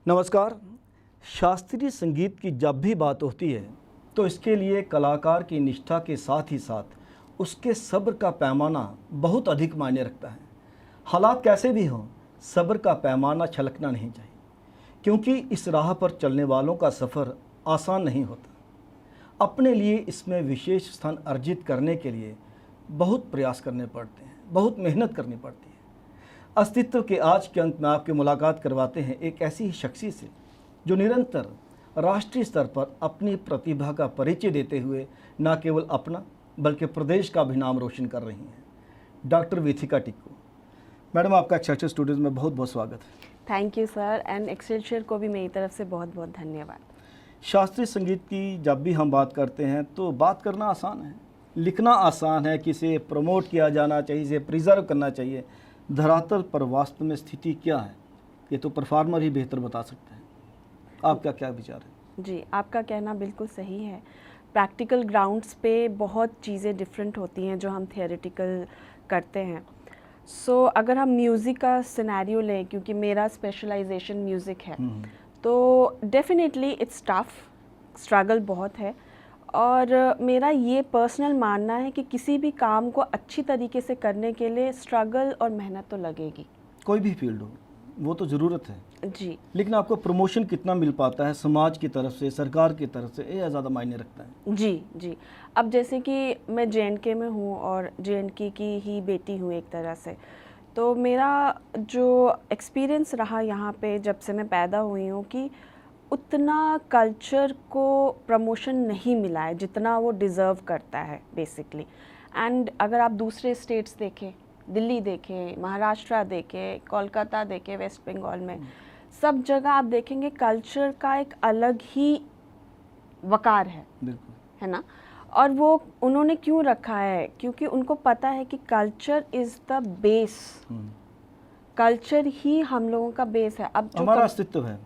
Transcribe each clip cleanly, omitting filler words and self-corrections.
नमस्कार। शास्त्रीय संगीत की जब भी बात होती है तो इसके लिए कलाकार की निष्ठा के साथ ही साथ उसके सब्र का पैमाना बहुत अधिक मायने रखता है। हालात कैसे भी हों, सब्र का पैमाना छलकना नहीं चाहिए, क्योंकि इस राह पर चलने वालों का सफ़र आसान नहीं होता। अपने लिए इसमें विशेष स्थान अर्जित करने के लिए बहुत प्रयास करने पड़ते हैं, बहुत मेहनत करनी पड़ती है। अस्तित्व के आज के अंक में आपकी मुलाकात करवाते हैं एक ऐसी ही शख्सियत से जो निरंतर राष्ट्रीय स्तर पर अपनी प्रतिभा का परिचय देते हुए न केवल अपना बल्कि प्रदेश का भी नाम रोशन कर रही हैं, डॉक्टर विथिका टिक्कू। मैडम, आपका एक्सेलशियर स्टूडियोज में बहुत बहुत स्वागत है। Thank you sir, and Excelsior को भी मेरी तरफ से बहुत बहुत धन्यवाद। शास्त्रीय संगीत की जब भी हम बात करते हैं तो बात करना आसान है, लिखना आसान है कि इसे प्रमोट किया जाना चाहिए, इसे प्रिजर्व करना चाहिए। धरातल पर वास्तव में स्थिति क्या है, ये तो परफॉर्मर ही बेहतर बता सकते हैं। आपका क्या विचार है? जी, आपका कहना बिल्कुल सही है। प्रैक्टिकल ग्राउंड्स पे बहुत चीज़ें डिफरेंट होती हैं जो हम थियोरेटिकल करते हैं। सो अगर हम म्यूज़िक का सिनेरियो लें, क्योंकि मेरा स्पेशलाइजेशन म्यूज़िक है, तो डेफिनेटली इट्स टफ, स्ट्रगल बहुत है। और मेरा ये पर्सनल मानना है कि किसी भी काम को अच्छी तरीके से करने के लिए स्ट्रगल और मेहनत तो लगेगी। कोई भी फील्ड हो, वो तो ज़रूरत है जी। लेकिन आपको प्रमोशन कितना मिल पाता है समाज की तरफ से, सरकार की तरफ से, ये ज़्यादा मायने रखता है। जी। अब जैसे कि मैं JNK में हूँ और JNK की ही बेटी हूँ एक तरह से, तो मेरा जो एक्सपीरियंस रहा यहाँ पे जब से मैं पैदा हुई हूँ कि उतना कल्चर को प्रमोशन नहीं मिला है जितना वो डिज़र्व करता है बेसिकली। एंड अगर आप दूसरे स्टेट्स देखें, दिल्ली देखें, महाराष्ट्र देखें, कोलकाता देखें, वेस्ट बंगाल में, सब जगह आप देखेंगे कल्चर का एक अलग ही वकार है, है ना। और वो उन्होंने क्यों रखा है? क्योंकि उनको पता है कि culture is the base, culture ही हम लोगों का बेस है। अब हमारा अस्तित्व है।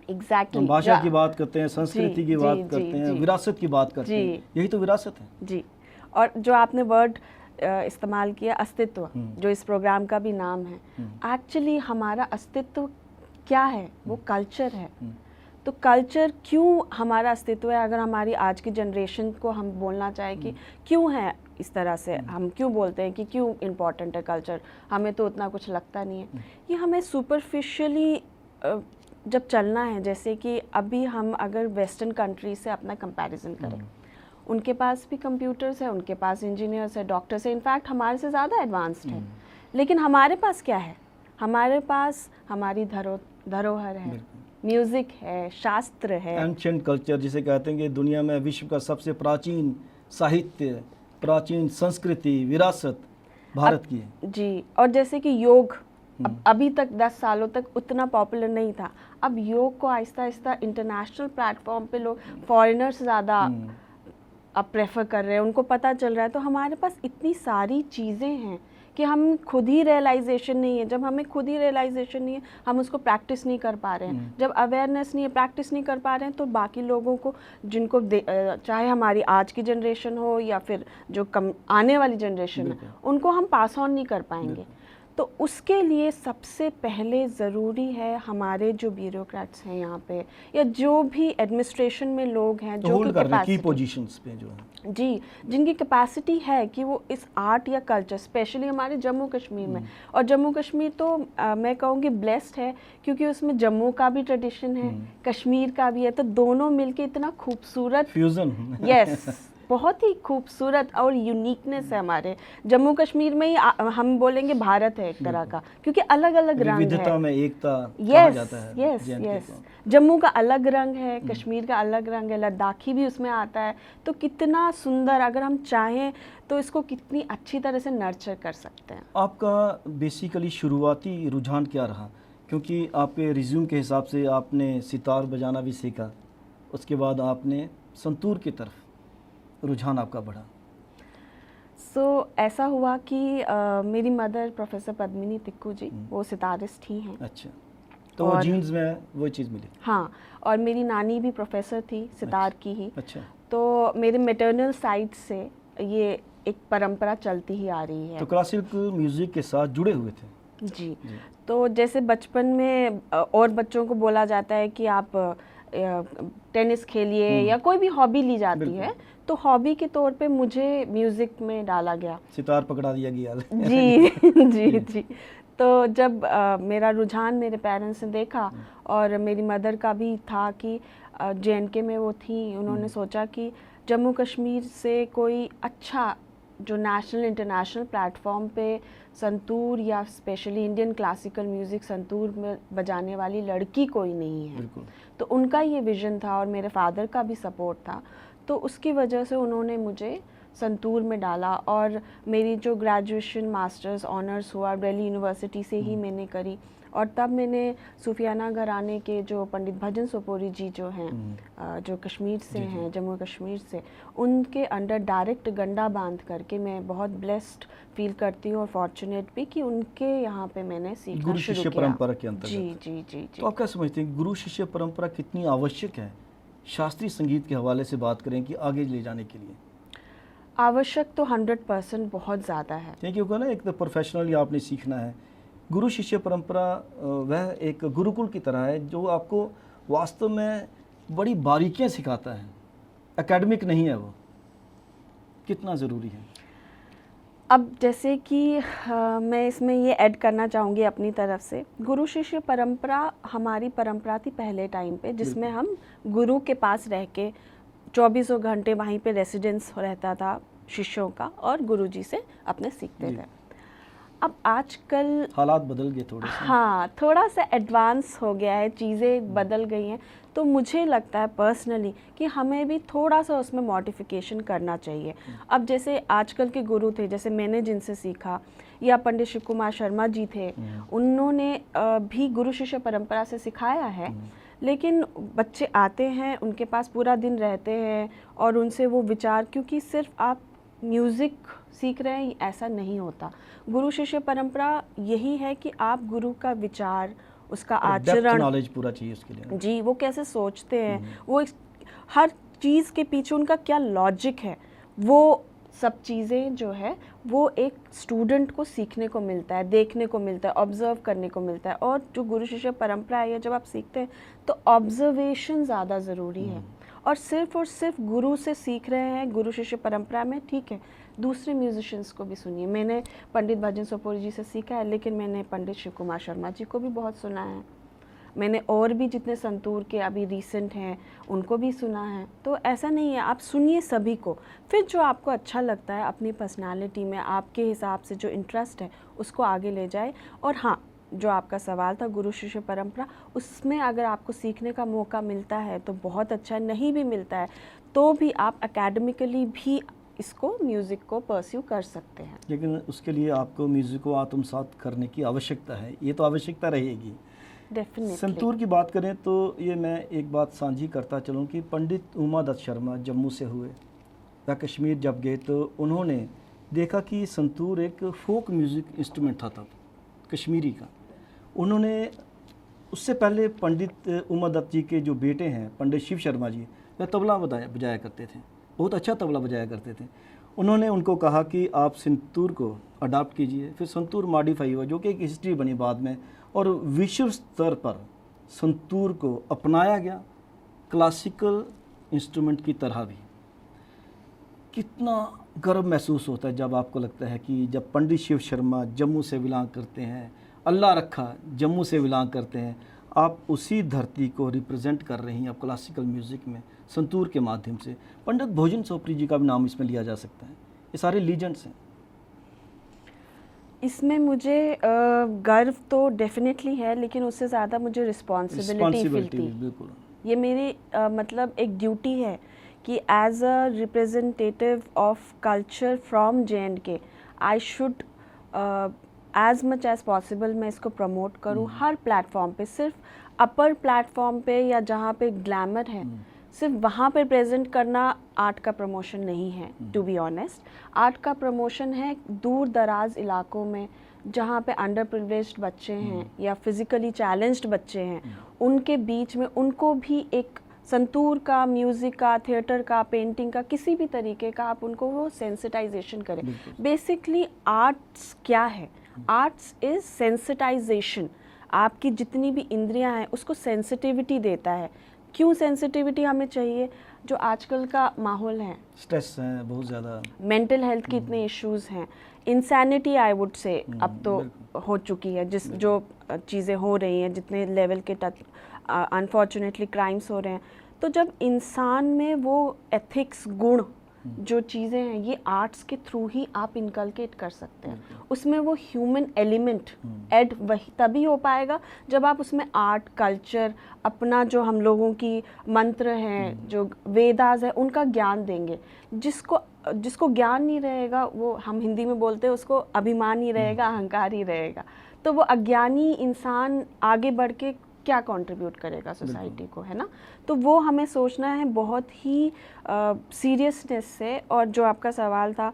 एग्जैक्टली हम भाषा की बात करते हैं, संस्कृति की बात करते हैं, विरासत की बात करते हैं, यही तो विरासत है। जी। और जो आपने वर्ड इस्तेमाल किया अस्तित्व, जो इस प्रोग्राम का भी नाम है, एक्चुअली हमारा अस्तित्व क्या है? वो कल्चर है। तो कल्चर क्यों हमारा अस्तित्व है? अगर हमारी आज की जनरेशन को हम बोलना चाहें कि क्यों है इस तरह से, हम क्यों बोलते हैं कि क्यों इम्पोर्टेंट है कल्चर, हमें तो उतना कुछ लगता नहीं है। ये हमें सुपरफिशियली जब चलना है, जैसे कि अभी हम अगर वेस्टर्न कंट्री से अपना कंपैरिजन करें, उनके पास भी कंप्यूटर्स है, उनके पास इंजीनियर्स है, डॉक्टर्स है, इनफैक्ट हमारे से ज़्यादा एडवांस्ड है। लेकिन हमारे पास क्या है? हमारे पास हमारी धरोहर है, म्यूज़िक है, शास्त्र है, एंशिएंट कल्चर जिसे कहते हैं कि दुनिया में विश्व का सबसे प्राचीन साहित्य, प्राचीन संस्कृति, विरासत भारत की है। जी। और जैसे कि योग अभी तक 10 सालों तक उतना पॉपुलर नहीं था, अब योग को आहिस्ता आहिस्ता इंटरनेशनल प्लेटफॉर्म पे लोग, फॉरेनर्स ज़्यादा अब प्रेफर कर रहे हैं, उनको पता चल रहा है। तो हमारे पास इतनी सारी चीज़ें हैं कि हम खुद ही रियलाइजेशन नहीं है। जब हमें खुद ही रियलाइजेशन नहीं है, हम उसको प्रैक्टिस नहीं कर पा रहे हैं। जब अवेयरनेस नहीं है, प्रैक्टिस नहीं कर पा रहे हैं, तो बाकी लोगों को, जिनको चाहे हमारी आज की जनरेशन हो या फिर जो आने वाली जनरेशन है, उनको हम पास ऑन नहीं कर पाएंगे। तो उसके लिए सबसे पहले ज़रूरी है हमारे जो ब्यूरोक्रेट्स हैं यहाँ पे, या जो भी एडमिनिस्ट्रेशन में लोग हैं जो कि कैपेसिटी पोजीशंस पे जो है, जी, जिनकी कैपेसिटी है कि वो इस आर्ट या कल्चर, स्पेशली हमारे जम्मू कश्मीर में, और जम्मू कश्मीर तो मैं कहूँगी ब्लेस्ड है, क्योंकि उसमें जम्मू का भी ट्रेडिशन है, कश्मीर का भी है, तो दोनों मिलके इतना खूबसूरत फ्यूजन यस बहुत ही खूबसूरत और यूनिकनेस है हमारे जम्मू कश्मीर में ही। हम बोलेंगे भारत है एक तरह का, क्योंकि अलग अलग रंग है, विविधता में एकता कहा जाता है। यस। जम्मू का अलग रंग है, कश्मीर का अलग रंग है, लद्दाखी भी उसमें आता है। तो कितना सुंदर, अगर हम चाहें तो इसको कितनी अच्छी तरह से नर्चर कर सकते हैं। आपका बेसिकली शुरुआती रुझान क्या रहा? क्योंकि आपके रिज्यूम के हिसाब से आपने सितार बजाना भी सीखा, उसके बाद आपने संतूर की तरफ रुझान आपका बढ़ा। ऐसा हुआ कि मेरी मदर प्रोफेसर पद्मिनी टिक्कू जी, वो सितारिस्ट ही हैं। अच्छा, तो वो जीन्स में वो चीज़ मिली। हाँ, और मेरी नानी भी प्रोफेसर थी सितार की ही। अच्छा। तो मेरे मैटरनल साइड से ये एक परंपरा चलती ही आ रही है। तो क्लासिकल म्यूज़िक के साथ जुड़े हुए थे? जी, तो जैसे बचपन में और बच्चों को बोला जाता है कि आप टेनिस खेलिए या कोई भी हॉबी ली जाती है, तो हॉबी के तौर पे मुझे म्यूज़िक में डाला गया, सितार पकड़ा दिया गया। जी जी जी। तो जब मेरा रुझान मेरे पेरेंट्स ने देखा और मेरी मदर का भी था कि JNK में वो थी, उन्होंने सोचा कि जम्मू कश्मीर से कोई अच्छा जो नेशनल इंटरनेशनल प्लेटफॉर्म पे संतूर या specially Indian classical music santoor में बजाने वाली लड़की कोई नहीं है। तो उनका ये विज़न था और मेरे फादर का भी सपोर्ट था, तो उसकी वजह से उन्होंने मुझे संतूर में डाला। और मेरी जो ग्रेजुएशन मास्टर्स ऑनर्स हुआ दिल्ली यूनिवर्सिटी से ही मैंने करी, और तब मैंने सूफियाना घराने के जो पंडित भजन सोपोरी जी जो हैं जो कश्मीर से हैं, जम्मू कश्मीर से, उनके अंडर डायरेक्ट गंडा बांध करके मैं बहुत ब्लेस्ड फील करती हूँ और फॉर्चुनेट भी कि उनके यहाँ पे मैंने सीखना गुरु शुरू शिष्य किया। परंपरा के अंतर्गत। जी जी जी जी। तो आप क्या समझते हैं गुरु शिष्य परंपरा कितनी आवश्यक है शास्त्रीय संगीत के हवाले से बात करें कि आगे ले जाने के लिए? आवश्यक तो 100% बहुत ज़्यादा है, क्योंकि ना एक तो प्रोफेशनली आपने सीखना है। गुरु शिष्य परंपरा वह एक गुरुकुल की तरह है जो आपको वास्तव में बड़ी बारीकियां सिखाता है, एकेडमिक नहीं है। वो कितना ज़रूरी है? अब जैसे कि मैं इसमें ये ऐड करना चाहूँगी अपनी तरफ से, गुरु शिष्य परंपरा हमारी परंपरा थी पहले टाइम पे, जिसमें हम गुरु के पास रह के 24 घंटे वहीं पे रेसिडेंस रहता था शिष्यों का और गुरुजी से अपने सीखते थे। अब आजकल हालात बदल गए थोड़े से। हाँ, थोड़ा सा एडवांस हो गया है, चीज़ें बदल गई हैं, तो मुझे लगता है पर्सनली कि हमें भी थोड़ा सा उसमें मॉडिफिकेशन करना चाहिए। अब जैसे आजकल के गुरु थे, जैसे मैंने जिनसे सीखा, या पंडित शिव कुमार शर्मा जी थे, उन्होंने भी गुरु शिष्य परंपरा से सिखाया है, लेकिन बच्चे आते हैं, उनके पास पूरा दिन रहते हैं और उनसे वो विचार, क्योंकि सिर्फ आप म्यूज़िक सीख रहे हैं ऐसा नहीं होता। गुरु शिष्य परंपरा यही है कि आप गुरु का विचार, उसका आचरण, नॉलेज पूरा चाहिए उसके लिए। जी, वो कैसे सोचते हैं, वो हर चीज़ के पीछे उनका क्या लॉजिक है, वो सब चीज़ें जो है वो एक स्टूडेंट को सीखने को मिलता है, देखने को मिलता है, ऑब्ज़र्व करने को मिलता है। और जो गुरु शिष्य परंपरा है, जब आप सीखते हैं तो ऑब्जर्वेशन ज़्यादा ज़रूरी है। और सिर्फ गुरु से सीख रहे हैं गुरु शिष्य परंपरा में, ठीक है, दूसरे म्यूजिशियंस को भी सुनिए। मैंने पंडित भजन सोपोरी जी से सीखा है, लेकिन मैंने पंडित शिव कुमार शर्मा जी को भी बहुत सुना है, मैंने और भी जितने संतूर के अभी रीसेंट हैं उनको भी सुना है। तो ऐसा नहीं है, आप सुनिए सभी को, फिर जो आपको अच्छा लगता है अपनी पर्सनालिटी में, आपके हिसाब से जो इंटरेस्ट है उसको आगे ले जाए। और हाँ, जो आपका सवाल था गुरु शिष्य परंपरा, उसमें अगर आपको सीखने का मौका मिलता है तो बहुत अच्छा, नहीं भी मिलता है तो भी आप एकेडमिकली भी इसको, म्यूज़िक को परस्यू कर सकते हैं। लेकिन उसके लिए आपको म्यूज़िक को आत्मसात करने की आवश्यकता है, ये तो आवश्यकता रहेगी डेफिनेटली। संतूर की बात करें तो ये मैं एक बात साझी करता चलूँ कि पंडित उमा दत्त शर्मा जम्मू से हुए, वह कश्मीर जब गए तो उन्होंने देखा कि संतूर एक फोक म्यूज़िक इंस्ट्रूमेंट था तब कश्मीरी का। उन्होंने उससे पहले पंडित उमा दत्त जी के जो बेटे हैं पंडित शिव शर्मा जी, वह तबला बजाया करते थे, बहुत अच्छा तबला बजाया करते थे। उन्होंने उनको कहा कि आप संतूर को अडाप्ट कीजिए, फिर संतूर मॉडिफाई हुआ, जो कि एक हिस्ट्री बनी बाद में, और विश्व स्तर पर संतूर को अपनाया गया क्लासिकल इंस्ट्रूमेंट की तरह भी। कितना गर्व महसूस होता है जब आपको लगता है कि जब पंडित शिव शर्मा जम्मू से बिलोंग करते हैं, अल्लाह रखा जम्मू से बिलोंग करते हैं, आप उसी धरती को रिप्रेजेंट कर रही हैं आप क्लासिकल म्यूज़िक में संतूर के माध्यम से। पंडित भोजन सोपोरी जी का भी नाम इसमें लिया जा सकता है, ये सारे लीजेंड्स हैं। इसमें मुझे गर्व तो डेफिनेटली है, लेकिन उससे ज़्यादा मुझे रिस्पॉन्सिबिलिटी फील थी। बिल्कुल, ये मेरी मतलब एक ड्यूटी है कि as a representative of culture from JNK I should as much as possible मैं इसको प्रमोट करूँ हर प्लेटफॉर्म पे। सिर्फ अपर प्लेटफॉर्म पे या जहाँ पे ग्लैमर है सिर्फ वहाँ पे प्रेजेंट करना आर्ट का प्रमोशन नहीं है। टू बी ऑनेस्ट, आर्ट का प्रमोशन है दूर दराज इलाकों में जहाँ पे अंडर प्रिविलेज्ड बच्चे हैं या फिज़िकली चैलेंज्ड बच्चे हैं, उनके बीच में उनको भी एक संतूर का, म्यूज़िक का, थिएटर का, पेंटिंग का, किसी भी तरीके का आप उनको वो सेंसिटाइजेशन करें। बेसिकली आर्ट्स क्या है, आर्ट्स इज सेंसिटाइजेशन। आपकी जितनी भी इंद्रियां हैं उसको सेंसिटिविटी देता है। क्यों सेंसिटिविटी हमें चाहिए? जो आजकल का माहौल है, स्ट्रेस है बहुत ज़्यादा, मेंटल हेल्थ के इतने इश्यूज हैं, इंसैनिटी आई वुड से अब तो हो चुकी है, जो चीज़ें हो रही हैं, जितने लेवल के अनफॉर्चुनेटली क्राइम्स हो रहे हैं। तो जब इंसान में वो एथिक्स गुण जो चीज़ें हैं, ये आर्ट्स के थ्रू ही आप इनकलकेट कर सकते हैं। उसमें वो ह्यूमन एलिमेंट ऐड वही तभी हो पाएगा जब आप उसमें आर्ट, कल्चर, अपना जो हम लोगों की मंत्र हैं, जो वेदास है, उनका ज्ञान देंगे। जिसको ज्ञान नहीं रहेगा, वो हम हिंदी में बोलते हैं उसको अभिमान ही रहेगा, अहंकार ही रहेगा। तो वो अज्ञानी इंसान आगे बढ़ के क्या कंट्रीब्यूट करेगा सोसाइटी को, है ना? तो वो हमें सोचना है बहुत ही सीरियसनेस से। और जो आपका सवाल था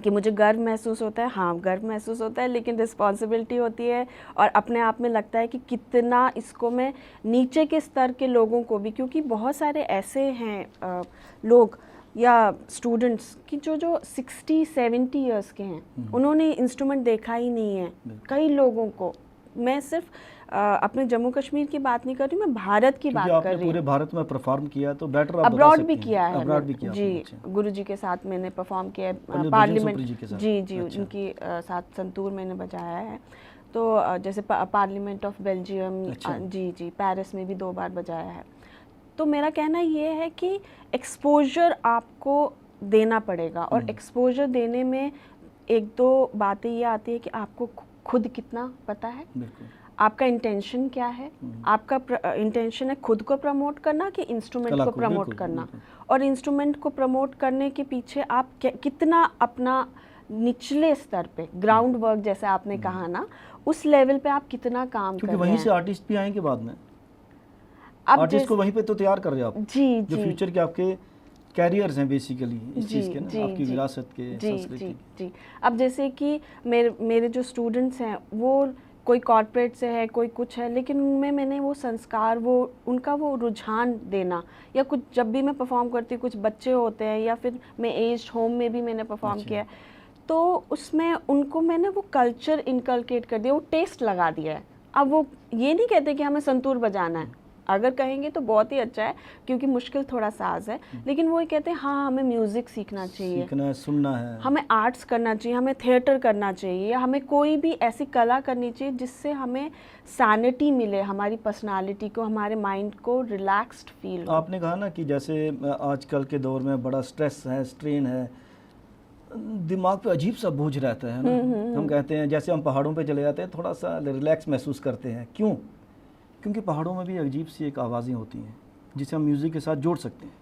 कि मुझे गर्व महसूस होता है, हाँ गर्व महसूस होता है, लेकिन रिस्पॉन्सिबिलिटी होती है और अपने आप में लगता है कि कितना इसको मैं नीचे के स्तर के लोगों को भी, क्योंकि बहुत सारे ऐसे हैं लोग या स्टूडेंट्स कि जो 60-70 इयर्स के हैं, उन्होंने इंस्ट्रूमेंट देखा ही नहीं है। कई लोगों को, मैं सिर्फ अपने जम्मू कश्मीर की बात नहीं कर रही, मैं भारत की बात कर रही हूँ। पूरे भारत में परफॉर्म किया तो बेटर आप अब्रॉड भी किया है, अब्रॉड भी किया जी, गुरुजी के साथ मैंने परफॉर्म किया है, पार्लियामेंट जी अच्छा। उनकी साथ संतूर मैंने बजाया है। तो जैसे पार्लियामेंट ऑफ बेल्जियम, अच्छा। जी पेरिस में भी 2 बार बजाया है। तो मेरा कहना ये है कि एक्सपोजर आपको देना पड़ेगा, और एक्सपोजर देने में 1-2 बातें ये आती है कि आपको खुद कितना पता है, आपका इंटेंशन क्या है, आपका इंटेंशन है खुद को प्रमोट करना कि इंस्ट्रूमेंट को प्रमोट करना, और इंस्ट्रूमेंट को प्रमोट करने के पीछे आप कितना अपना निचले स्तर पे ग्राउंड वर्क, जैसे आपने कहा ना, उस लेवल पे आप कितना काम कर रहे हैं। वहीं से आर्टिस्ट भी आएंगे बाद में, आर्टिस्ट को वहीं पे तो तैयार कर रहे हो आप। जी, जो फ्यूचर के आपके कैरियर्स हैं बेसिकली इस चीज़ के ना, आपकी विरासत के, संस्कृति। जी। अब जैसे कि मेरे जो स्टूडेंट्स हैं, वो कोई कॉर्पोरेट से है, कोई कुछ है, लेकिन उनमें मैंने वो संस्कार, वो उनका वो रुझान देना, या कुछ जब भी मैं परफॉर्म करती हूँ, कुछ बच्चे होते हैं, या फिर मैं एज्ड होम में भी मैंने परफॉर्म किया है, तो उसमें उनको मैंने वो कल्चर इनकलकेट कर दिया, वो टेस्ट लगा दिया है। अब वो ये नहीं कहते कि हमें संतूर बजाना है, अगर कहेंगे तो बहुत ही अच्छा है, क्योंकि मुश्किल थोड़ा साज है, लेकिन वो ये कहते हैं हाँ हमें म्यूज़िक सीखना चाहिए, सीखना है, सुनना है, हमें आर्ट्स करना चाहिए, हमें थिएटर करना चाहिए, या हमें कोई भी ऐसी कला करनी चाहिए जिससे हमें सैनिटी मिले, हमारी पर्सनालिटी को, हमारे माइंड को रिलैक्स्ड फील हो। आपने कहा ना कि जैसे आजकल के दौर में बड़ा स्ट्रेस है, स्ट्रेन है, दिमाग पे अजीब सा बोझ रहता है ना। हम कहते हैं जैसे हम पहाड़ों पे चले जाते हैं, थोड़ा सा रिलैक्स महसूस करते हैं। क्यों? क्योंकि पहाड़ों में भी अजीब सी एक आवाज़ें होती हैं जिसे हम म्यूज़िक के साथ जोड़ सकते हैं।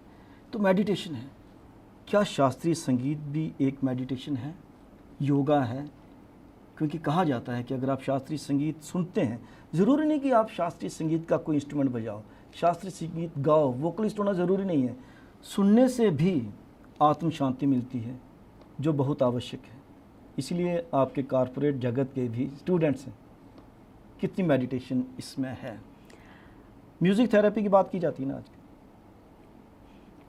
तो मेडिटेशन है। क्या शास्त्रीय संगीत भी एक मेडिटेशन है, योगा है? क्योंकि कहा जाता है कि अगर आप शास्त्रीय संगीत सुनते हैं, ज़रूरी नहीं कि आप शास्त्रीय संगीत का कोई इंस्ट्रूमेंट बजाओ, शास्त्रीय संगीत गाओ, वोकलिस्ट होना ज़रूरी नहीं है। सुनने से भी आत्म शांति मिलती है, जो बहुत आवश्यक है। इसलिए आपके कॉर्पोरेट जगत के भी स्टूडेंट्स हैं, कितनी मेडिटेशन इसमें है। म्यूज़िक थेरेपी की बात की जाती है ना आज।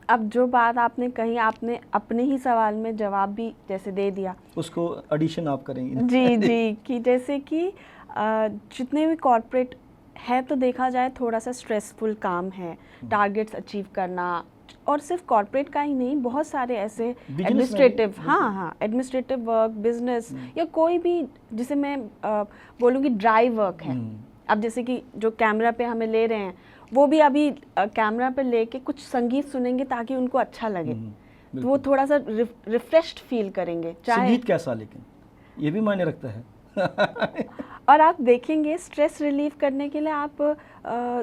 अब जो बात आपने कही, आपने अपने ही सवाल में जवाब भी जैसे दे दिया, उसको एडिशन आप करेंगे। जी कि जैसे कि जितने भी कॉर्पोरेट है, तो देखा जाए थोड़ा सा स्ट्रेसफुल काम है, टारगेट्स अचीव करना, और सिर्फ कॉर्पोरेट का ही नहीं, बहुत सारे ऐसे एडमिनिस्ट्रेटिव, हाँ एडमिनिस्ट्रेटिव वर्क, बिजनेस, या कोई भी जिसे मैं बोलूँगी ड्राइव वर्क है। अब जैसे कि जो कैमरा पे हमें ले रहे हैं, वो भी अभी कैमरा पे लेके कुछ संगीत सुनेंगे ताकि उनको अच्छा लगे, तो वो थोड़ा सा रिफ्रेश्ड फील करेंगे। संगीत कैसा, लेकिन ये भी मायने रखता है। और आप देखेंगे स्ट्रेस रिलीव करने के लिए आप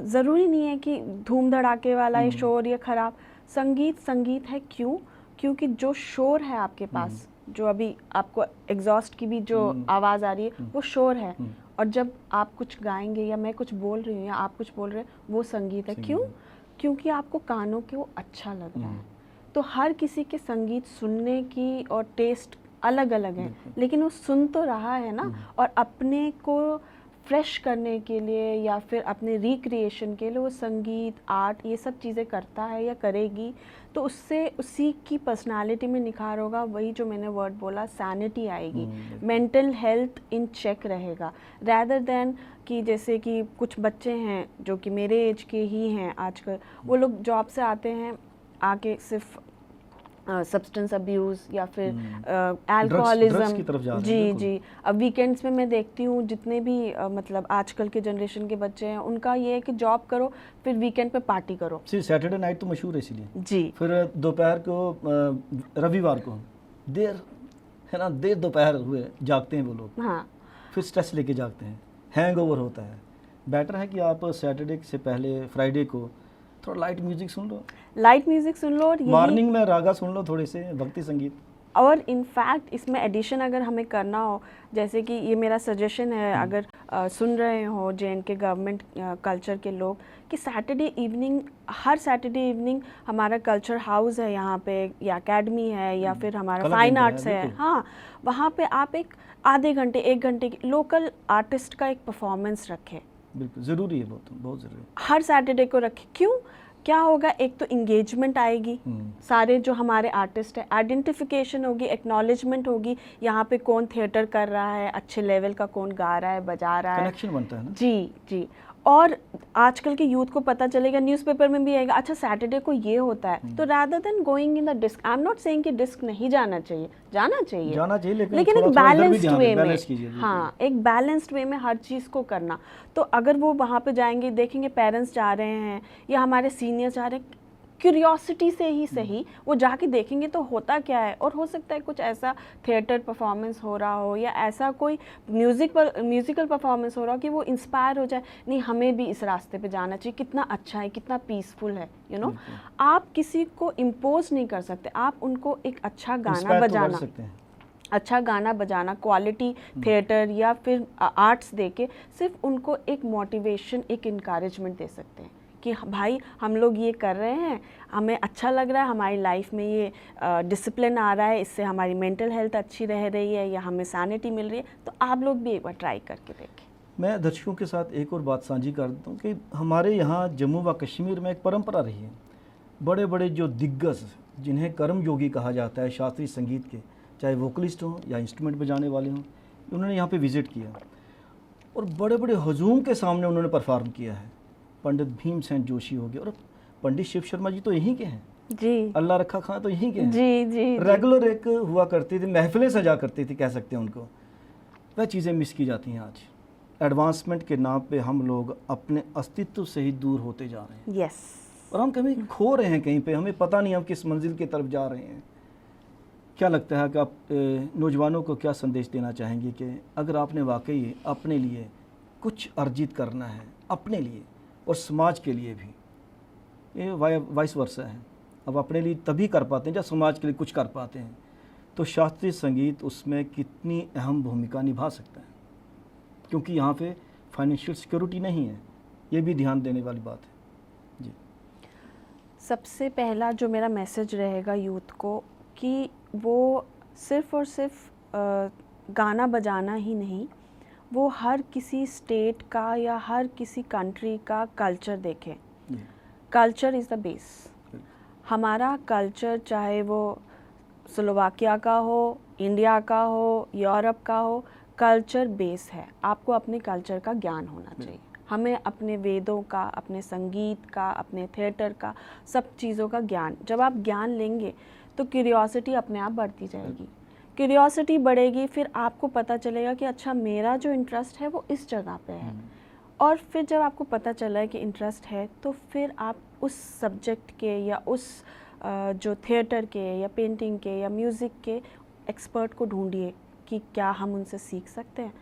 ज़रूरी नहीं है कि धूम धड़ाके वाला ये शोर या ख़राब संगीत है। क्यों? क्योंकि जो शोर है आपके पास, जो अभी आपको एग्जॉस्ट की भी जो आवाज़ आ रही है, वो शोर है, और जब आप कुछ गाएंगे या मैं कुछ बोल रही हूँ या आप कुछ बोल रहे हैं, वो संगीत है। क्यों? क्योंकि आपको कानों के वो अच्छा लग रहा है। तो हर किसी के संगीत सुनने की और टेस्ट अलग अलग है, लेकिन वो सुन तो रहा है ना, और अपने को फ्रेश करने के लिए या फिर अपने रिक्रिएशन के लिए वो संगीत, आर्ट, ये सब चीज़ें करता है या करेगी, तो उससे उसी की पर्सनालिटी में निखार होगा। वही जो मैंने वर्ड बोला, सैनिटी आएगी, मेंटल हेल्थ इन चेक रहेगा, रैदर देन कि जैसे कि कुछ बच्चे हैं जो कि मेरे एज के ही हैं आजकल, वो लोग जॉब से आते हैं, आके सिर्फ सब्सटेंस अब्यूज़ या फिर ड्रग्स की तरफ जा रहे हैं। जी। अब वीकेंड्स में मैं देखती हूँ जितने भी मतलब आजकल के जनरेशन के बच्चे हैं, उनका ये है कि जॉब करो फिर वीकेंड पे पार्टी करो। सैटरडे नाइट तो मशहूर है इसीलिए जी। फिर दोपहर को रविवार को देर है ना, देर दोपहर हुए जागते हैं वो लोग। हाँ, फिर स्ट्रेस लेके जागते हैं, हैंगओवर होता है। बेटर है कि आप सैटरडे से पहले फ्राइडे को थोड़ा लाइट म्यूजिक सुन लो, और मॉर्निंग में रागा सुन लो, थोड़े से भक्ति संगीत। और इनफैक्ट इसमें एडिशन अगर हमें करना हो, जैसे कि ये मेरा सजेशन है, अगर सुन रहे हो JNK गवर्नमेंट कल्चर के लोग, कि सैटरडे इवनिंग, हर सैटरडे इवनिंग हमारा कल्चर हाउस है यहाँ पे, या एकेडमी है, या फिर हमारा फाइन आर्ट्स है, हाँ, वहाँ पे आप एक आधे घंटे 1 घंटे की लोकल आर्टिस्ट का एक परफॉर्मेंस रखें। बिल्कुल ज़रूरी है, बहुत ज़रूरी है, हर सैटरडे को रखें। क्यों? क्या होगा, एक तो इंगेजमेंट आएगी, सारे जो हमारे आर्टिस्ट है, आइडेंटिफिकेशन होगी, एक्नॉलेजमेंट होगी, यहाँ पे कौन थिएटर कर रहा है, अच्छे लेवल का कौन गा रहा है, बजा रहा है, कनेक्शन बनता है ना। जी। और आजकल के यूथ को पता चलेगा, न्यूज़पेपर में भी आएगा, अच्छा सैटरडे को ये होता है। तो rather than going in the disc, I am not saying कि डिस्क नहीं जाना चाहिए, जाना चाहिए, लेकिन एक बैलेंस्ड वे में, हाँ, एक बैलेंस्ड वे में हर चीज़ को करना। तो अगर वो वहाँ पे जाएंगे, देखेंगे पेरेंट्स जा रहे हैं या हमारे सीनियर्स जा रहे हैं, क्यूरियोसिटी से ही सही वो जाके देखेंगे तो होता क्या है। और हो सकता है कुछ ऐसा थिएटर परफॉर्मेंस हो रहा हो या ऐसा कोई म्यूज़िकल परफॉर्मेंस हो रहा हो कि वो इंस्पायर हो जाए, नहीं हमें भी इस रास्ते पे जाना चाहिए, कितना अच्छा है, कितना पीसफुल है, यू नो। आप किसी को इम्पोज नहीं कर सकते, आप उनको एक अच्छा गाना बजाना, अच्छा गाना बजाना, क्वालिटी थिएटर या फिर आर्ट्स देके सिर्फ उनको एक मोटिवेशन, एक इनकरेजमेंट दे सकते हैं कि भाई हम लोग ये कर रहे हैं, हमें अच्छा लग रहा है, हमारी लाइफ में ये डिसिप्लिन आ रहा है, इससे हमारी मेंटल हेल्थ अच्छी रह रही है या हमें सैनिटी मिल रही है, तो आप लोग भी एक बार ट्राई करके देखें। मैं दर्शकों के साथ एक और बात साझी कर देता हूँ कि हमारे यहाँ जम्मू व कश्मीर में एक परंपरा रही है, बड़े बड़े जो दिग्गज जिन्हें कर्म योगी कहा जाता है शास्त्रीय संगीत के, चाहे वोकलिस्ट हों या इंस्ट्रूमेंट बजाने वाले हों, उन्होंने यहाँ पे विज़िट किया और बड़े बड़े हजूम के सामने उन्होंने परफॉर्म किया है। पंडित भीमसेन जोशी हो गए, और पंडित शिव शर्मा जी तो यहीं के हैं जी, अल्लाह रखा खां तो यहीं के हैं जी। रेगुलर एक हुआ करती थी, महफिलें सजा करती थी, कह सकते हैं उनको। वह चीज़ें मिस की जाती हैं आज। एडवांसमेंट के नाम पे हम लोग अपने अस्तित्व से ही दूर होते जा रहे हैं। यस। और हम कहीं खो रहे हैं कहीं पे, हमें पता नहीं हम किस मंजिल की तरफ जा रहे हैं। क्या लगता है कि आप नौजवानों को क्या संदेश देना चाहेंगे कि अगर आपने वाकई अपने लिए कुछ अर्जित करना है, अपने लिए और समाज के लिए भी, ये वाइस वर्सा है, अब अपने लिए तभी कर पाते हैं जब समाज के लिए कुछ कर पाते हैं, तो शास्त्रीय संगीत उसमें कितनी अहम भूमिका निभा सकता है, क्योंकि यहाँ पे फाइनेंशियल सिक्योरिटी नहीं है, ये भी ध्यान देने वाली बात है। जी, सबसे पहला जो मेरा मैसेज रहेगा यूथ को कि वो सिर्फ़ और सिर्फ गाना बजाना ही नहीं, वो हर किसी स्टेट का या हर किसी कंट्री का कल्चर देखें। Culture is the base. हमारा कल्चर चाहे वो स्लोवाकिया का हो, इंडिया का हो, यूरोप का हो, कल्चर बेस है। आपको अपने कल्चर का ज्ञान होना चाहिए। हमें अपने वेदों का, अपने संगीत का, अपने थिएटर का, सब चीज़ों का ज्ञान, जब आप ज्ञान लेंगे तो क्यूरियोसिटी अपने आप बढ़ती जाएगी। क्यूरियोसिटी बढ़ेगी, फिर आपको पता चलेगा कि अच्छा मेरा जो इंटरेस्ट है वो इस जगह पे है। और फिर जब आपको पता चला है कि इंटरेस्ट है, तो फिर आप उस सब्जेक्ट के या उस जो थिएटर के या पेंटिंग के या म्यूज़िक के एक्सपर्ट को ढूंढिए कि क्या हम उनसे सीख सकते हैं।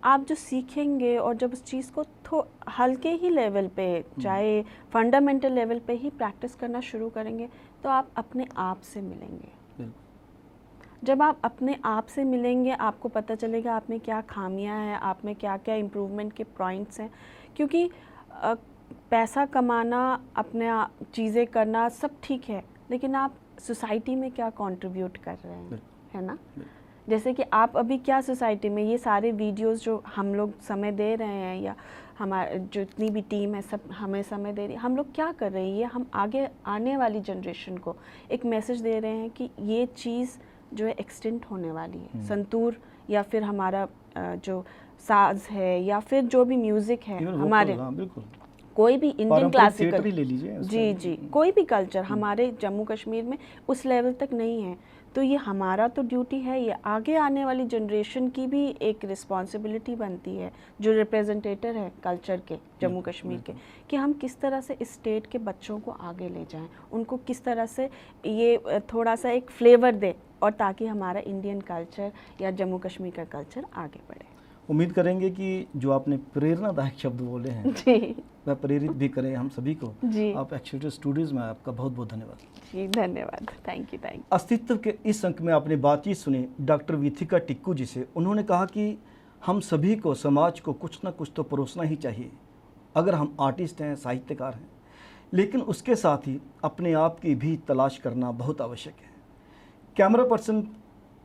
आप जो सीखेंगे और जब उस चीज़ को हल्के ही लेवल पे, चाहे फंडामेंटल लेवल पे ही प्रैक्टिस करना शुरू करेंगे, तो आप अपने आप से मिलेंगे। जब आप अपने आप से मिलेंगे, आपको पता चलेगा आप में क्या खामियां हैं, आप में क्या क्या इम्प्रूवमेंट के पॉइंट्स हैं। क्योंकि पैसा कमाना, अपने चीज़ें करना सब ठीक है, लेकिन आप सोसाइटी में क्या कंट्रीब्यूट कर रहे हैं, है ना। जैसे कि आप अभी क्या सोसाइटी में ये सारे वीडियोस जो हम लोग समय दे रहे हैं, या हमारे जो इतनी भी टीम है सब हमें समय दे रही है, हम लोग क्या कर रहे हैं, ये हम आगे आने वाली जनरेशन को एक मैसेज दे रहे हैं कि ये चीज़ जो है एक्सटेंट होने वाली है। संतूर या फिर हमारा जो साज है या फिर जो भी म्यूज़िक है हमारे, बिल्कुल कोई भी इंडियन क्लासिकल ले लीजिए, जी जी, कोई भी कल्चर हमारे जम्मू कश्मीर में उस लेवल तक नहीं है। तो ये हमारा तो ड्यूटी है, ये आगे आने वाली जनरेशन की भी एक रिस्पॉन्सिबिलिटी बनती है जो रिप्रेजेंटेटर है कल्चर के जम्मू कश्मीर के, कि हम किस तरह से इस स्टेट के बच्चों को आगे ले जाएं, उनको किस तरह से ये थोड़ा सा एक फ्लेवर दे, और ताकि हमारा इंडियन कल्चर या जम्मू कश्मीर का कल्चर आगे बढ़े। उम्मीद करेंगे कि जो आपने प्रेरणादायक शब्द बोले हैं जी, वह प्रेरित भी करें हम सभी को। जी, आप एक्सेलेटर स्टूडियोज़ में, आपका बहुत बहुत धन्यवाद। जी धन्यवाद, थैंक यू। अस्तित्व के इस अंक में आपने बातचीत सुनी डॉक्टर विथिका टिक्कू जी से। उन्होंने कहा कि हम सभी को समाज को कुछ ना कुछ तो परोसना ही चाहिए अगर हम आर्टिस्ट हैं, साहित्यकार हैं, लेकिन उसके साथ ही अपने आप की भी तलाश करना बहुत आवश्यक है। कैमरा पर्सन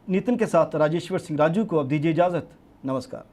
नितिन के साथ राजेश्वर सिंह राजू को अब दीजिए इजाज़त। नमस्कार।